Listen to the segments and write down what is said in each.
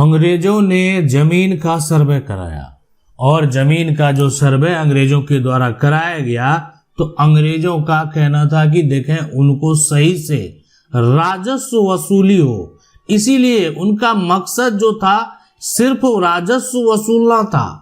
अंग्रेजों ने जमीन का सर्वे कराया और जमीन का जो सर्वे अंग्रेजों के द्वारा कराया गया तो अंग्रेजों का कहना था कि देखें उनको सही से राजस्व वसूली हो, इसीलिए उनका मकसद जो था सिर्फ राजस्व वसूलना था।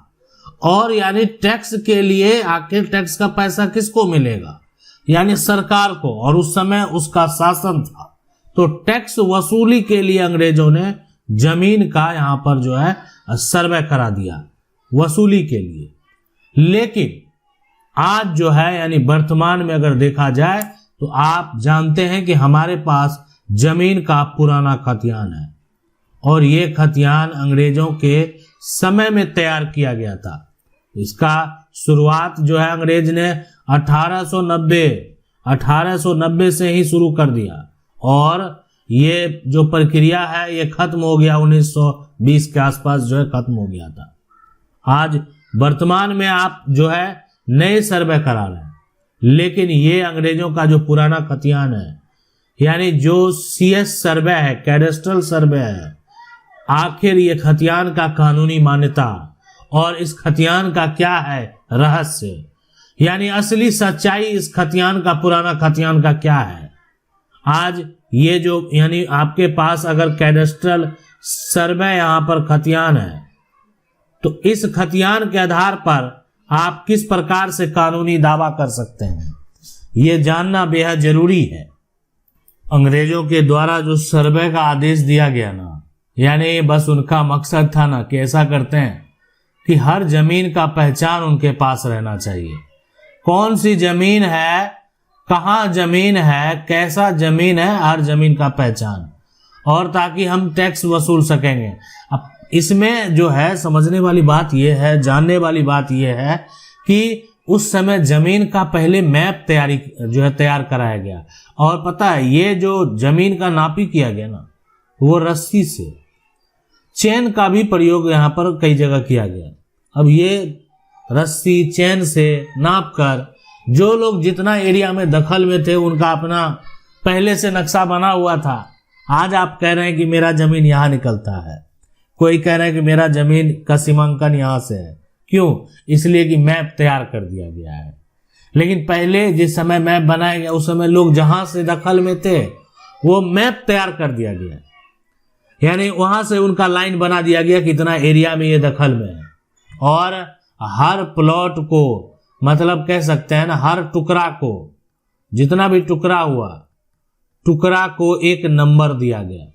और यानी टैक्स के लिए आखिर टैक्स का पैसा किसको मिलेगा, यानी सरकार को, और उस समय उसका शासन था। तो टैक्स वसूली के लिए अंग्रेजों ने जमीन का यहां पर जो है सर्वे करा दिया वसूली के लिए। लेकिन आज जो है यानी वर्तमान में अगर देखा जाए तो आप जानते हैं कि हमारे पास जमीन का पुराना खतियान है और ये खतियान अंग्रेजों के समय में तैयार किया गया था। इसका शुरुआत जो है अंग्रेज ने 1890 से ही शुरू कर दिया और ये जो प्रक्रिया है ये खत्म हो गया 1920 के आसपास जो है खत्म हो गया था। आज वर्तमान में आप जो है नए सर्वे करा रहे हैं, लेकिन ये अंग्रेजों का जो पुराना खतियान है यानी जो CS सर्वे है, कैडेस्ट्रल सर्वे है, आखिर ये खतियान का कानूनी मान्यता और इस खतियान का क्या है रहस्य, यानी असली सच्चाई इस खतियान का, पुराना खतियान का क्या है। आज ये जो यानी आपके पास अगर कैडेस्ट्रल सर्वे यहां पर खतियान है तो इस खतियान के आधार पर आप किस प्रकार से कानूनी दावा कर सकते हैं, ये जानना बेहद जरूरी है। अंग्रेजों के द्वारा जो सर्वे का आदेश दिया गया ना, यानी बस उनका मकसद था ना कि ऐसा करते हैं कि हर जमीन का पहचान उनके पास रहना चाहिए, कौन सी जमीन है, कहाँ जमीन है, कैसा जमीन है, हर जमीन का पहचान, और ताकि हम टैक्स वसूल सकेंगे। अब इसमें जो है समझने वाली बात यह है, जानने वाली बात यह है कि उस समय जमीन का पहले मैप तैयार कराया गया। और पता है ये जो जमीन का नापी किया गया ना वो रस्सी से, चेन का भी प्रयोग यहाँ पर कई जगह किया गया। अब ये रस्सी चेन से नाप कर जो लोग जितना एरिया में दखल में थे उनका अपना पहले से नक्शा बना हुआ था। आज आप कह रहे हैं कि मेरा जमीन यहाँ निकलता है, कोई कह रहा है कि मेरा जमीन का सीमांकन यहाँ से है, क्यों? इसलिए कि मैप तैयार कर दिया गया है। लेकिन पहले जिस समय मैप बनाया गया उस समय लोग जहां से दखल में थे वो मैप तैयार कर दिया गया, यानी वहां से उनका लाइन बना दिया गया कि इतना एरिया में ये दखल में है। और हर प्लॉट को, मतलब कह सकते हैं ना, हर टुकड़ा को, जितना भी टुकड़ा हुआ, टुकड़ा को एक नंबर दिया गया,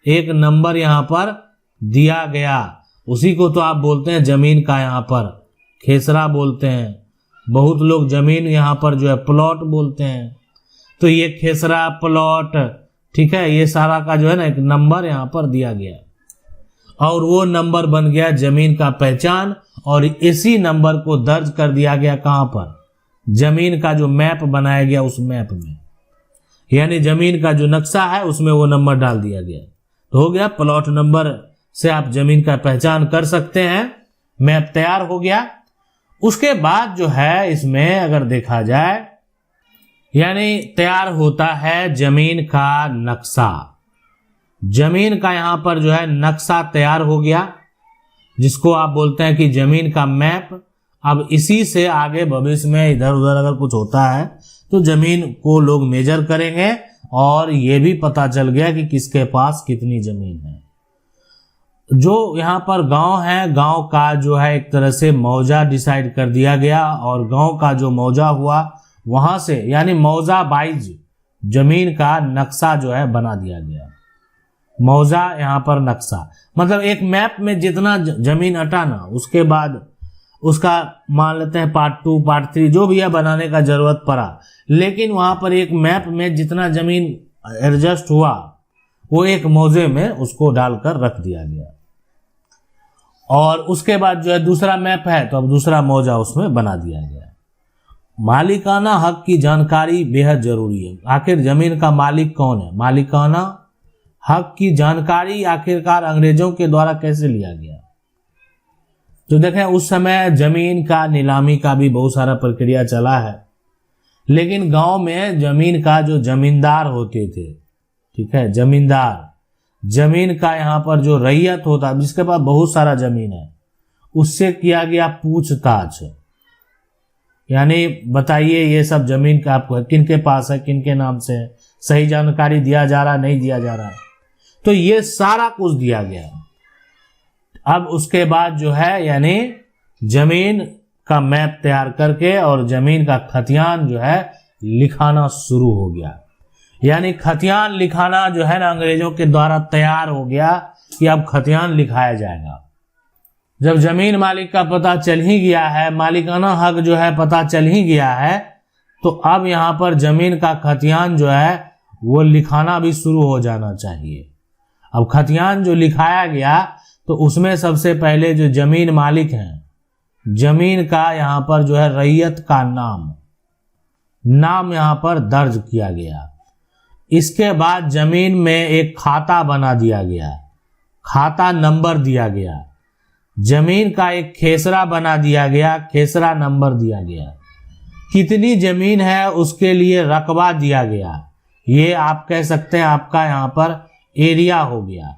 एक नंबर यहां पर दिया गया। उसी को तो आप बोलते हैं जमीन का यहाँ पर खेसरा बोलते हैं, बहुत लोग जमीन यहाँ पर जो है प्लॉट बोलते हैं। तो ये खेसरा, प्लॉट, ठीक है, ये सारा का जो है ना एक नंबर यहाँ पर दिया गया और वो नंबर बन गया जमीन का पहचान। और इसी नंबर को दर्ज कर दिया गया कहाँ पर, जमीन का जो मैप बनाया गया उस मैप में, यानी जमीन का जो नक्शा है उसमें वो नंबर डाल दिया गया। तो हो गया प्लॉट नंबर से आप जमीन का पहचान कर सकते हैं, मैप तैयार हो गया। उसके बाद जो है इसमें अगर देखा जाए यानी तैयार होता है जमीन का नक्शा। जमीन का यहां पर जो है नक्शा तैयार हो गया जिसको आप बोलते हैं कि जमीन का मैप। अब इसी से आगे भविष्य में इधर उधर अगर कुछ होता है तो जमीन को लोग मेजर करेंगे और ये भी पता चल गया कि किसके पास कितनी जमीन है। जो यहाँ पर गांव है, गांव का जो है एक तरह से मौजा डिसाइड कर दिया गया और गांव का जो मौजा हुआ वहां से यानी मौजा वाइज जमीन का नक्शा जो है बना दिया गया। मौजा यहाँ पर नक्शा मतलब एक मैप में जितना जमीन हटा ना उसके बाद उसका मान लेते हैं पार्ट 2 पार्ट 3 जो भी है बनाने का जरूरत पड़ा, लेकिन वहां पर एक मैप में जितना जमीन एडजस्ट हुआ वो एक मौजे में उसको डालकर रख दिया गया। और उसके बाद जो है दूसरा मैप है तो अब दूसरा मौजा उसमें बना दिया गया। मालिकाना हक की जानकारी बेहद जरूरी है। आखिर जमीन का मालिक कौन है, मालिकाना हक की जानकारी आखिरकार अंग्रेजों के द्वारा कैसे लिया गया। तो देखें उस समय जमीन का नीलामी का भी बहुत सारा प्रक्रिया चला है, लेकिन गांव में जमीन का जो जमींदार होते थे, ठीक है, जमींदार जमीन का यहाँ पर जो रैयत होता है, जिसके पास बहुत सारा जमीन है, उससे किया गया पूछताछ। यानी बताइए ये सब जमीन का आपको किन के पास है, किन के नाम से है, सही जानकारी दिया जा रहा नहीं दिया जा रहा है, तो ये सारा कुछ दिया गया। अब उसके बाद जो है यानी जमीन का मैप तैयार करके और जमीन का खतियान जो है लिखाना शुरू हो गया। यानी खतियान लिखाना जो है ना अंग्रेजों के द्वारा तैयार हो गया कि अब खतियान लिखाया जाएगा। जब जमीन मालिक का पता चल ही गया है, मालिकाना हक जो है पता चल ही गया है, तो अब यहाँ पर जमीन का खतियान जो है वो लिखाना भी शुरू हो जाना चाहिए। अब खतियान जो लिखाया गया तो उसमें सबसे पहले जो जमीन मालिक हैं, जमीन का यहाँ पर जो है रैयत का नाम यहाँ पर दर्ज किया गया। इसके बाद जमीन में एक खाता बना दिया गया, खाता नंबर दिया गया। जमीन का एक खेसरा बना दिया गया, खेसरा नंबर दिया गया। कितनी जमीन है उसके लिए रकबा दिया गया। ये आप कह सकते हैं आपका यहाँ पर एरिया हो गया।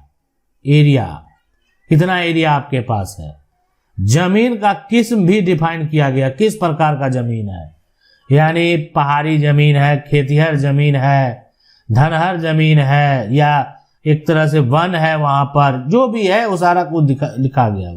एरिया, कितना एरिया आपके पास है। जमीन का किस्म भी डिफाइन किया गया, किस प्रकार का जमीन है, यानी पहाड़ी जमीन है, खेतिहर जमीन है, धनहर जमीन है, या एक तरह से वन है, वहां पर जो भी है वो सारा कुछ लिखा गया।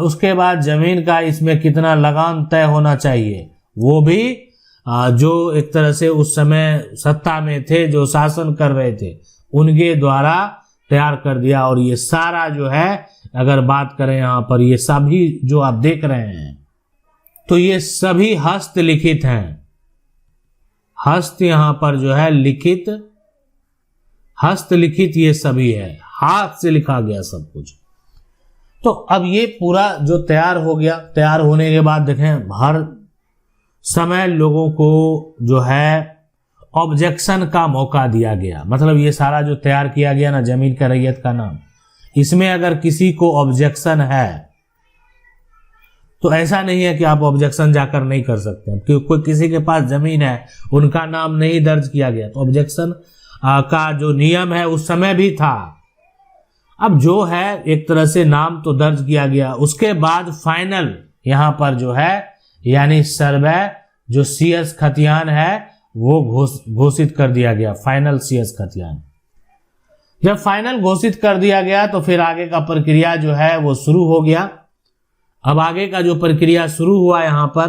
उसके बाद जमीन का इसमें कितना लगान तय होना चाहिए, वो भी जो एक तरह से उस समय सत्ता में थे, जो शासन कर रहे थे, उनके द्वारा तैयार कर दिया। और ये सारा जो है अगर बात करें यहाँ पर, ये सभी जो आप देख रहे हैं तो ये सभी हस्तलिखित हैं। हस्त यहाँ पर जो है लिखित, हस्तलिखित ये सभी है, हाथ से लिखा गया सब कुछ। तो अब ये पूरा जो तैयार हो गया, तैयार होने के बाद देखें हर समय लोगों को जो है ऑब्जेक्शन का मौका दिया गया। मतलब ये सारा जो तैयार किया गया ना जमीन का रैयत का नाम, इसमें अगर किसी को ऑब्जेक्शन है तो ऐसा नहीं है कि आप ऑब्जेक्शन जाकर नहीं कर सकते। क्योंकि कोई किसी के पास जमीन है, उनका नाम नहीं दर्ज किया गया, तो ऑब्जेक्शन का जो नियम है उस समय भी था। अब जो है एक तरह से नाम तो दर्ज किया गया, उसके बाद फाइनल यहाँ पर जो है यानी सर्वे जो CS खतियान है वो घोषित कर दिया गया, फाइनल CS खतियान। जब फाइनल घोषित कर दिया गया तो फिर आगे का प्रक्रिया जो है वो शुरू हो गया। अब आगे का जो प्रक्रिया शुरू हुआ यहाँ पर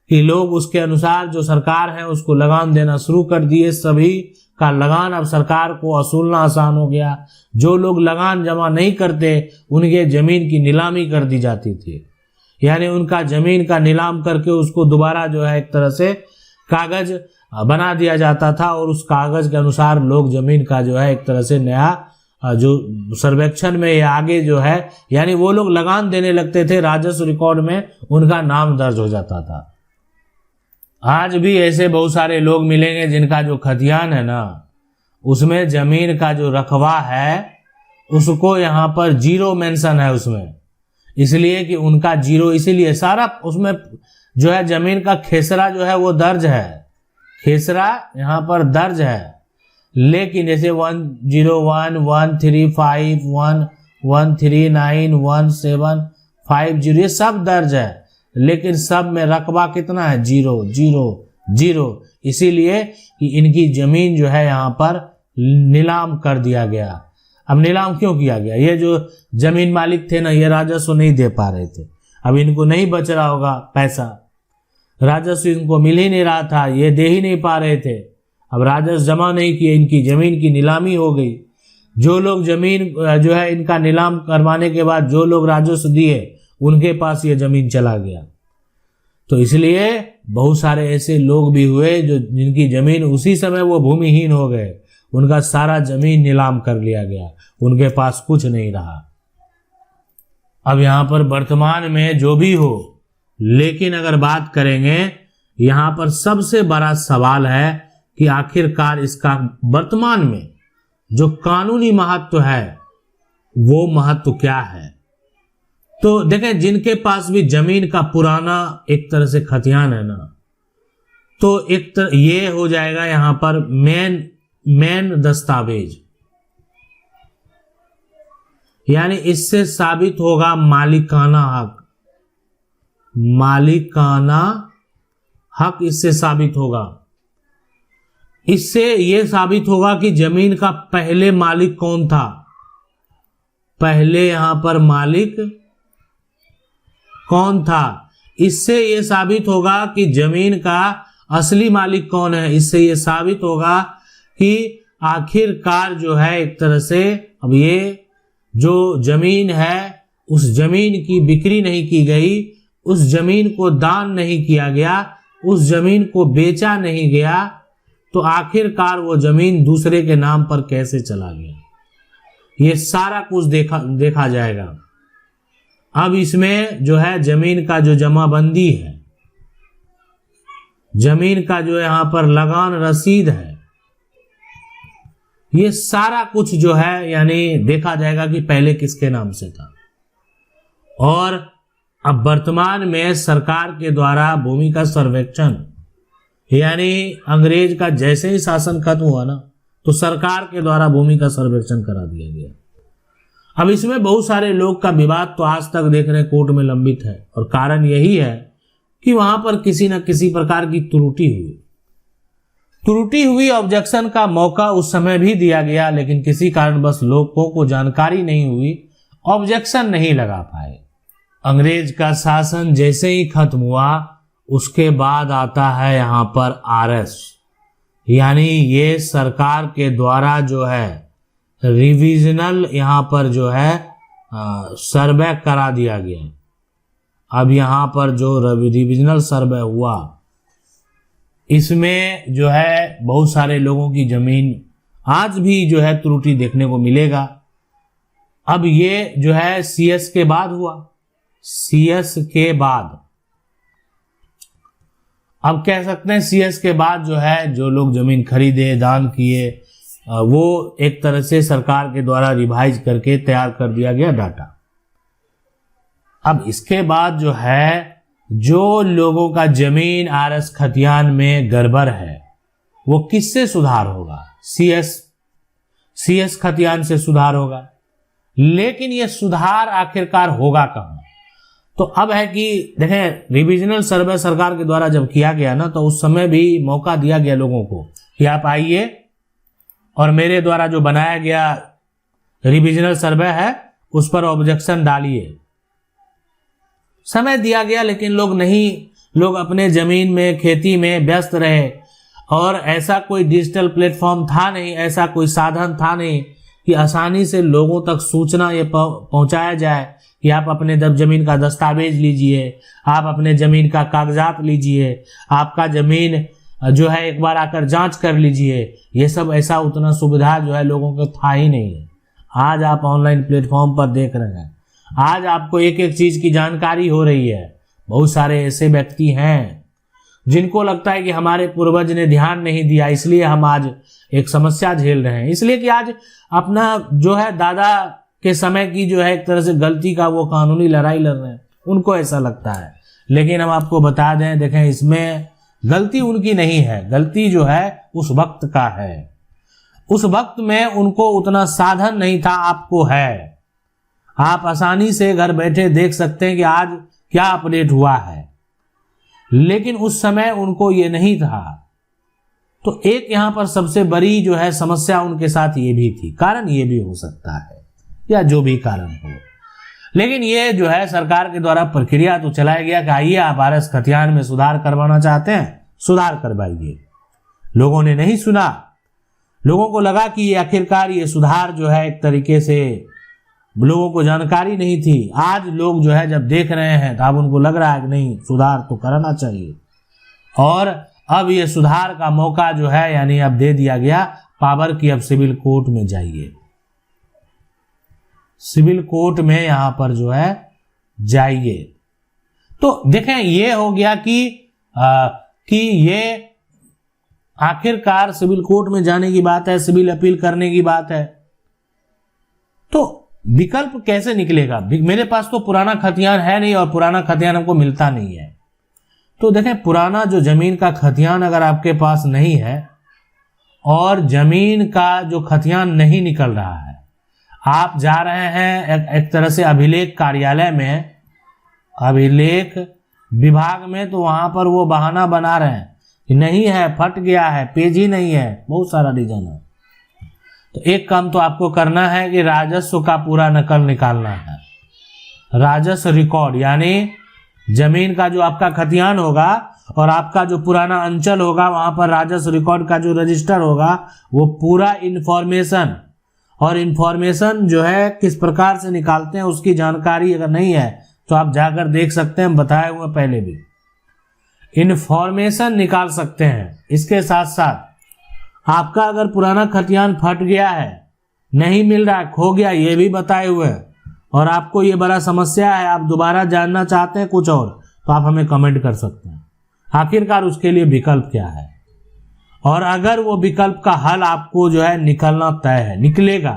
कि लोग उसके अनुसार जो सरकार है उसको लगान देना शुरू कर दिए। सभी का लगान अब सरकार को वसूलना आसान हो गया। जो लोग लगान जमा नहीं करते उनके जमीन की नीलामी कर दी जाती थी, यानी उनका जमीन का नीलाम करके उसको दोबारा जो है एक तरह से कागज बना दिया जाता था और उस कागज के अनुसार लोग जमीन का जो है एक तरह से नया जो सर्वेक्षण में या आगे जो है यानी वो लोग लगान देने लगते थे, राजस्व रिकॉर्ड में उनका नाम दर्ज हो जाता था। आज भी ऐसे बहुत सारे लोग मिलेंगे जिनका जो खतियान है ना उसमें जमीन का जो रकबा है उसको यहाँ पर 0 मेंशन है उसमें, इसलिए कि उनका 0 इसीलिए सारा उसमें जो है जमीन का खेसरा जो है वो दर्ज है, खेसरा यहाँ पर दर्ज है। लेकिन जैसे 1011351139175 ये सब दर्ज है, लेकिन सब में रकबा कितना है 0 0 0, इसीलिए कि इनकी जमीन जो है यहाँ पर नीलाम कर दिया गया। अब नीलाम क्यों किया गया, ये जो जमीन मालिक थे ना ये राजस्व नहीं दे पा रहे थे, अब इनको नहीं बच रहा होगा पैसा, राजस्व इनको मिल ही नहीं रहा था, ये दे ही नहीं पा रहे थे। अब राजस्व जमा नहीं किए, इनकी जमीन की नीलामी हो गई। जो लोग जमीन जो है इनका नीलाम करवाने के बाद जो लोग राजस्व दिए उनके पास ये जमीन चला गया। तो इसलिए बहुत सारे ऐसे लोग भी हुए जो जिनकी जमीन उसी समय वो भूमिहीन हो गए, उनका सारा जमीन नीलाम कर लिया गया, उनके पास कुछ नहीं रहा। अब यहाँ पर वर्तमान में जो भी हो, लेकिन अगर बात करेंगे यहाँ पर सबसे बड़ा सवाल है कि आखिरकार इसका वर्तमान में जो कानूनी महत्व है वो महत्व क्या है। तो देखें जिनके पास भी जमीन का पुराना एक तरह से खतियान है ना, तो एक ये हो जाएगा यहाँ पर मेन दस्तावेज। यानी इससे साबित होगा मालिकाना हक, मालिकाना हक इससे साबित होगा। इससे यह साबित होगा कि जमीन का पहले मालिक कौन था, पहले यहां पर मालिक कौन था। इससे यह साबित होगा कि जमीन का असली मालिक कौन है। इससे यह साबित होगा कि आखिरकार जो है एक तरह से अब ये जो जमीन है उस जमीन की बिक्री नहीं की गई, उस जमीन को दान नहीं किया गया, उस जमीन को बेचा नहीं गया, तो आखिरकार वो जमीन दूसरे के नाम पर कैसे चला गया, ये सारा कुछ देखा जाएगा। अब इसमें जो है जमीन का जो जमाबंदी है, जमीन का जो यहां पर लगान रसीद है, ये सारा कुछ जो है यानी देखा जाएगा कि पहले किसके नाम से था। और अब वर्तमान में सरकार के द्वारा भूमि का सर्वेक्षण, यानी अंग्रेज का जैसे ही शासन खत्म हुआ ना तो सरकार के द्वारा भूमि का सर्वेक्षण करा दिया गया। अब इसमें बहुत सारे लोग का विवाद तो आज तक देख रहे कोर्ट में लंबित है, और कारण यही है कि वहां पर किसी न किसी प्रकार की त्रुटि हुई। ऑब्जेक्शन का मौका उस समय भी दिया गया, लेकिन किसी कारणवश लोगों को जानकारी नहीं हुई, ऑब्जेक्शन नहीं लगा पाए। अंग्रेज का शासन जैसे ही खत्म हुआ उसके बाद आता है यहां पर आरएस, यानी ये सरकार के द्वारा जो है रिविजनल यहां पर जो है सर्वे करा दिया गया। अब यहां पर जो रिविजनल सर्वे हुआ इसमें जो है बहुत सारे लोगों की जमीन आज भी जो है त्रुटि देखने को मिलेगा। अब ये जो है सीएस के बाद हुआ, सीएस के बाद अब कह सकते हैं सीएस के बाद जो है जो लोग जमीन खरीदे, दान किए, वो एक तरह से सरकार के द्वारा रिवाइज करके तैयार कर दिया गया डाटा। अब इसके बाद जो है जो लोगों का जमीन आरएस खतियान में गड़बड़ है वो किससे सुधार होगा, सीएस खतियान से सुधार होगा। लेकिन ये सुधार आखिरकार होगा कहां, तो अब है कि देखें रिविजनल सर्वे सरकार के द्वारा जब किया गया ना तो उस समय भी मौका दिया गया लोगों को कि आप आइए और मेरे द्वारा जो बनाया गया रिविजनल सर्वे है उस पर ऑब्जेक्शन डालिए। समय दिया गया लेकिन लोग अपने जमीन में खेती में व्यस्त रहे, और ऐसा कोई डिजिटल प्लेटफॉर्म था नहीं, ऐसा कोई साधन था नहीं कि आसानी से लोगों तक सूचना ये पहुंचाया जाए कि आप अपने जमीन का दस्तावेज लीजिए, आप अपने जमीन का कागजात लीजिए, आपका जमीन जो है एक बार आकर जांच कर लीजिए। ये सब ऐसा उतना सुविधा जो है लोगों को था ही नहीं है। आज आप ऑनलाइन प्लेटफॉर्म पर देख रहे हैं, आज आपको एक एक चीज की जानकारी हो रही है। बहुत सारे ऐसे व्यक्ति हैं जिनको लगता है कि हमारे पूर्वज ने ध्यान नहीं दिया इसलिए हम आज एक समस्या झेल रहे हैं, इसलिए कि आज अपना जो है दादा के समय की जो है एक तरह से गलती का वो कानूनी लड़ाई लड़ रहे हैं, उनको ऐसा लगता है। लेकिन हम आपको बता दें, देखें इसमें गलती उनकी नहीं है, गलती जो है उस वक्त का है। उस वक्त में उनको उतना साधन नहीं था, आपको है। आप आसानी से घर बैठे देख सकते हैं कि आज क्या अपडेट हुआ है, लेकिन उस समय उनको ये नहीं था। तो एक यहां पर सबसे बड़ी जो है समस्या उनके साथ ये भी थी, कारण ये भी हो सकता है या जो भी कारण हो, लेकिन ये जो है सरकार के द्वारा प्रक्रिया तो चलाया गया कि आइए आप आरएस खतियान में सुधार करवाना चाहते हैं, सुधार करवाइए। लोगों ने नहीं सुना, लोगों को लगा कि आखिरकार ये सुधार जो है एक तरीके से लोगों को जानकारी नहीं थी। आज लोग जो है जब देख रहे हैं तो अब उनको लग रहा है कि नहीं सुधार तो करना चाहिए, और अब ये सुधार का मौका जो है यानी अब दे दिया गया पावर की अब सिविल कोर्ट में जाइए, सिविल कोर्ट में यहां पर जो है जाइए। तो देखें ये हो गया कि ये आखिरकार सिविल कोर्ट में जाने की बात है, सिविल अपील करने की बात है। तो विकल्प कैसे निकलेगा, मेरे पास तो पुराना खतियान है नहीं और पुराना खतियान हमको मिलता नहीं है। तो देखें पुराना जो जमीन का खतियान अगर आपके पास नहीं है और जमीन का जो खतियान नहीं निकल रहा है, आप जा रहे हैं एक तरह से अभिलेख कार्यालय में, अभिलेख विभाग में, तो वहां पर वो बहाना बना रहे हैं कि नहीं है, फट गया है, पेज ही नहीं है, बहुत सारा रीजन है। तो एक काम तो आपको करना है कि राजस्व का पूरा नकल निकालना है। राजस्व रिकॉर्ड यानी जमीन का जो आपका खतियान होगा और आपका जो पुराना अंचल होगा, वहां पर राजस्व रिकॉर्ड का जो रजिस्टर होगा, वो पूरा इंफॉर्मेशन, और इंफॉर्मेशन जो है किस प्रकार से निकालते हैं उसकी जानकारी अगर नहीं है तो आप जाकर देख सकते हैं, बताए हुए पहले भी इंफॉर्मेशन निकाल सकते हैं। इसके साथ साथ आपका अगर पुराना खतियान फट गया है, नहीं मिल रहा है, खो गया, ये भी बताए हुए हैं, और आपको ये बड़ा समस्या है, आप दोबारा जानना चाहते हैं कुछ और, तो आप हमें कमेंट कर सकते हैं आखिरकार उसके लिए विकल्प क्या है। और अगर वो विकल्प का हल आपको जो है निकलना तय है, निकलेगा,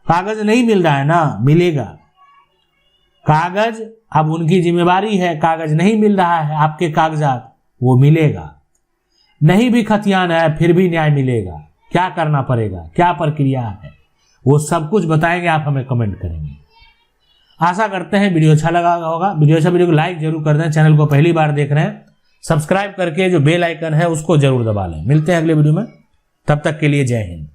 कागज नहीं मिल रहा है ना, मिलेगा कागज, अब उनकी जिम्मेवारी है, कागज नहीं मिल रहा है आपके कागजात, वो मिलेगा। नहीं भी खतियान है फिर भी न्याय मिलेगा, क्या करना पड़ेगा, क्या प्रक्रिया है, वो सब कुछ बताएंगे, आप हमें कमेंट करेंगे। आशा करते हैं वीडियो अच्छा लगा होगा। वीडियो को लाइक जरूर कर दें। चैनल को पहली बार देख रहे हैं, सब्सक्राइब करके जो बेल आइकन है उसको जरूर दबा लें। मिलते हैं अगले वीडियो में, तब तक के लिए जय हिंद।